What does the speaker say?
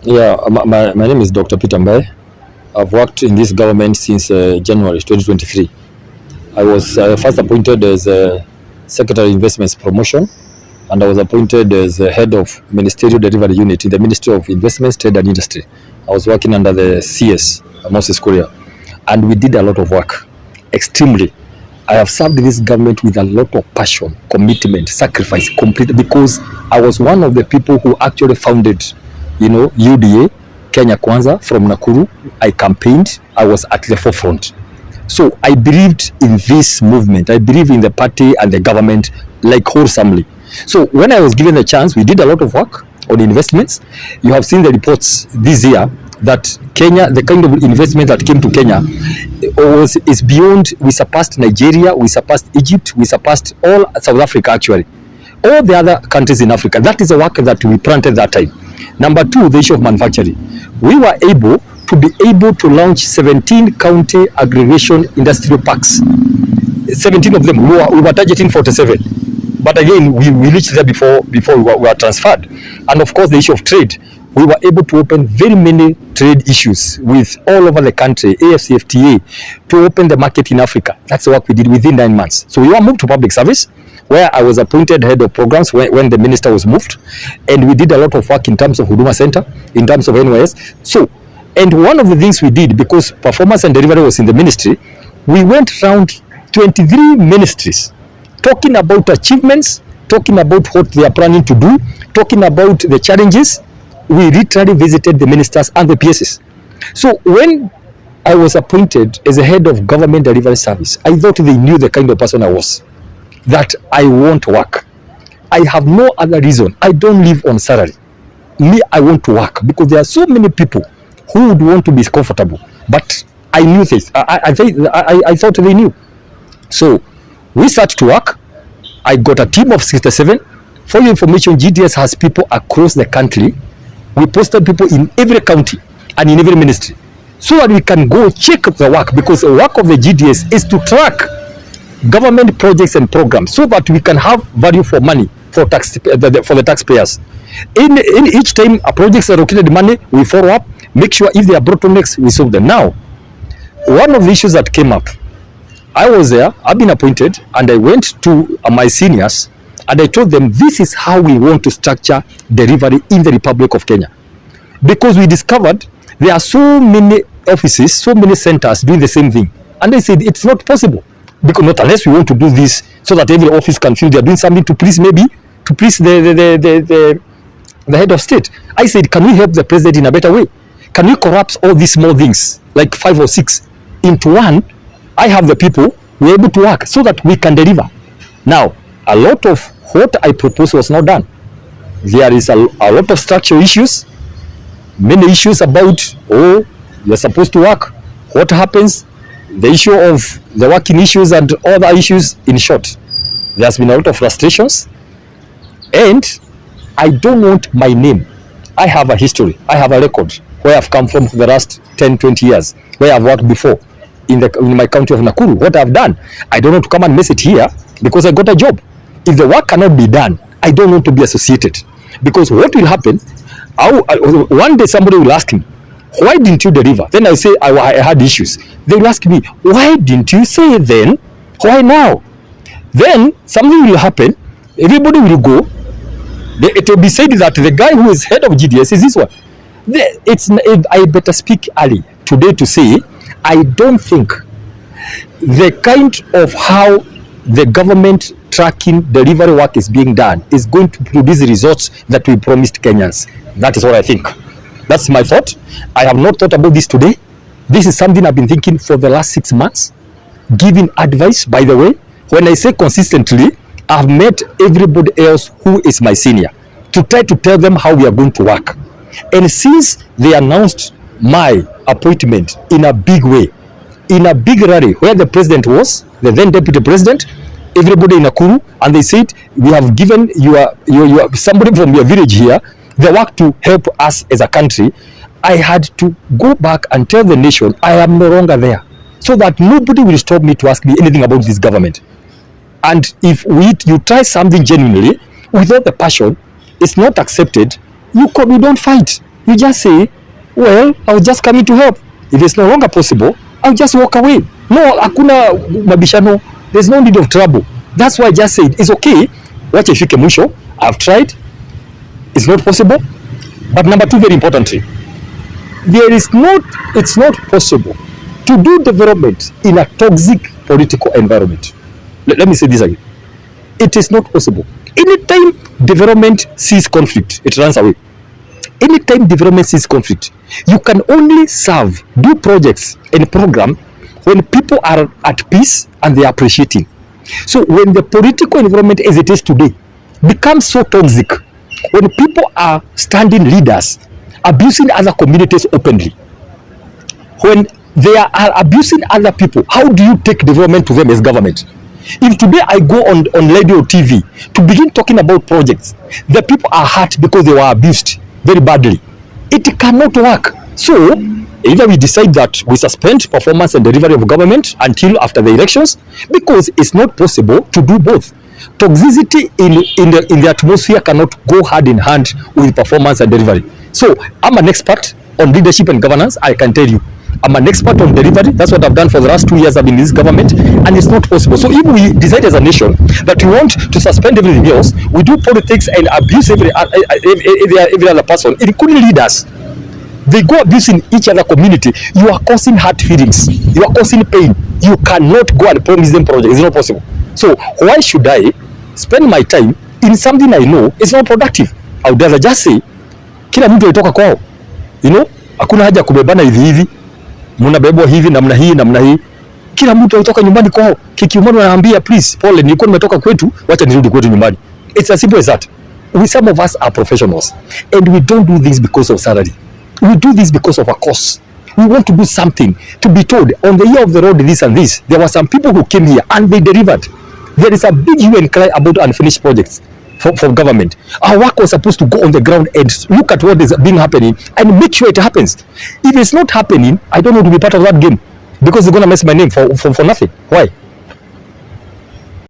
Yeah, my name is Dr. Peter Mbae. I've worked in this government since January 2023. I was first appointed as Secretary of Investments Promotion, and I was appointed as head of Ministerial Delivery Unit in the Ministry of Investments, Trade and Industry. I was working under the CS, Moses Kuria, and we did a lot of work, extremely. I have served this government with a lot of passion, commitment, sacrifice, complete, because I was one of the people who actually founded, UDA, Kenya Kwanza from Nakuru. I campaigned, I was at the forefront. So I believed in this movement. I believe in the party and the government like wholesomely. So when I was given the chance, we did a lot of work on investments. You have seen the reports this year that Kenya, the kind of investment that came to Kenya is beyond. We surpassed Nigeria, we surpassed Egypt, we surpassed all South Africa actually. All the other countries in Africa. That is a work that we planted that time. Number two, the issue of manufacturing. We were able to launch 17 county aggregation industrial parks. 17 of them. We were targeting 47. But again, we reached there before we were transferred. And of course, the issue of trade. We were able to open very many trade issues with all over the country, AFCFTA, to open the market in Africa. That's the work we did within 9 months. So we were moved to public service, where I was appointed head of programs when the minister was moved. And we did a lot of work in terms of Huduma Center, in terms of NYS. So, and one of the things we did, because performance and delivery was in the ministry, we went around 23 ministries, talking about achievements, talking about what they are planning to do, talking about the challenges. We literally visited the ministers and the PSs. So when I was appointed as a head of government delivery service, I thought they knew the kind of person I was, that I want work. I have no other reason. I don't live on salary. Me, I want to work because there are so many people who would want to be comfortable. But I knew this. I thought they knew. So we started to work. I got a team of 67. For your information, GDS has people across the country. We posted people in every county and in every ministry so that we can go check the work, because the work of the GDS is to track government projects and programs so that we can have value for money for the taxpayers. In each time a project is allocated money, we follow up, make sure if there are bottlenecks, we solve them. Now, one of the issues that came up, I was there, I've been appointed, and I went to my seniors and I told them this is how we want to structure delivery in the Republic of Kenya. Because we discovered there are so many offices, so many centers doing the same thing. And they said it's not possible. Because not unless we want to do this so that every office can feel they're doing something to please the head of state. I said, can we help the president in a better way? Can we corrupt all these small things, like 5 or 6, into one? I have the people, we're able to work so that we can deliver. Now, a lot of what I proposed was not done. There is a lot of structural issues, many issues about, you're supposed to work. What happens? The issue of the working issues and other issues. In short, there's been a lot of frustrations, and I don't want my name. I have a history. I have a record where I've come from for the last 10, 20 years, where I've worked before in my county of Nakuru. What I've done, I don't want to come and mess it here because I got a job. If the work cannot be done, I don't want to be associated, because what will happen, one day somebody will ask me, why didn't you deliver? Then I say I had issues. They will ask me, why didn't you say then? Why now? Then something will happen. Everybody will go. It will be said that the guy who is head of GDS is this one. I better speak early today to say I don't think the kind of how the government tracking delivery work is being done is going to produce results that we promised Kenyans. That is what I think. That's my thought. I have not thought about this today. This is something I've been thinking for the last 6 months, giving advice. By the way, when I say consistently, I've met everybody else who is my senior to try to tell them how we are going to work. And since they announced my appointment in a big way, in a big rally where the president was, the then deputy president, everybody in Nakuru, and they said, we have given somebody from your village here the work to help us as a country. I had to go back and tell the nation I am no longer there, so that nobody will stop me to ask me anything about this government. And if you try something genuinely without the passion, it's not accepted. We don't fight. You just say, well, I'll just come in to help. If it's no longer possible, I'll just walk away. No, hakuna mabishano. There's no need of trouble. That's why I just said, it's okay. Wacha ifike mwisho. I've tried. It's not possible. But number two, very importantly, it's not possible to do development in a toxic political environment. Let me say this again. It is not possible. Anytime development sees conflict, it runs away. Anytime development sees conflict, you can only do projects and program when people are at peace and they are appreciating. So when the political environment as it is today becomes so toxic, when people are standing leaders abusing other communities openly, when they are abusing other people, how do you take development to them as government? If today I go on radio or TV to begin talking about projects, the people are hurt because they were abused very badly. It cannot work. So either we decide that we suspend performance and delivery of government until after the elections, because it's not possible to do both. Toxicity in the atmosphere cannot go hand in hand with performance and delivery. So I'm an expert on leadership and governance. I can tell you, I'm an expert on delivery. That's what I've done for the last 2 years. I've been in this government, and it's not possible. So if we decide as a nation that we want to suspend everything else, we do politics and abuse every other person, including leaders. They go abusing each other community. You are causing hurt feelings. You are causing pain. You cannot go and promise them projects. It's not possible. So why should I spend my time in something I know is not productive? I would rather just say, kila mtu alitoka kwao. You know, hakuna haja kubebana hivi. Mnabebwa hivi namna hii. Kila mtu alitoka nyumbani kwao. Kikiumana anaambia, please, pole, nilikuwa nimetoka kwetu, wacha nirudi kwetu nyumbani. It's as simple as that. Some of us are professionals, and we don't do this because of salary. We do this because of a cause. We want to do something, to be told on the year of the road this and this. There were some people who came here and they delivered. There is a big hue and cry about unfinished projects from government. Our work was supposed to go on the ground and look at what is being happening and make sure it happens. If it's not happening, I don't want to be part of that game, because they're going to mess my name for nothing. Why?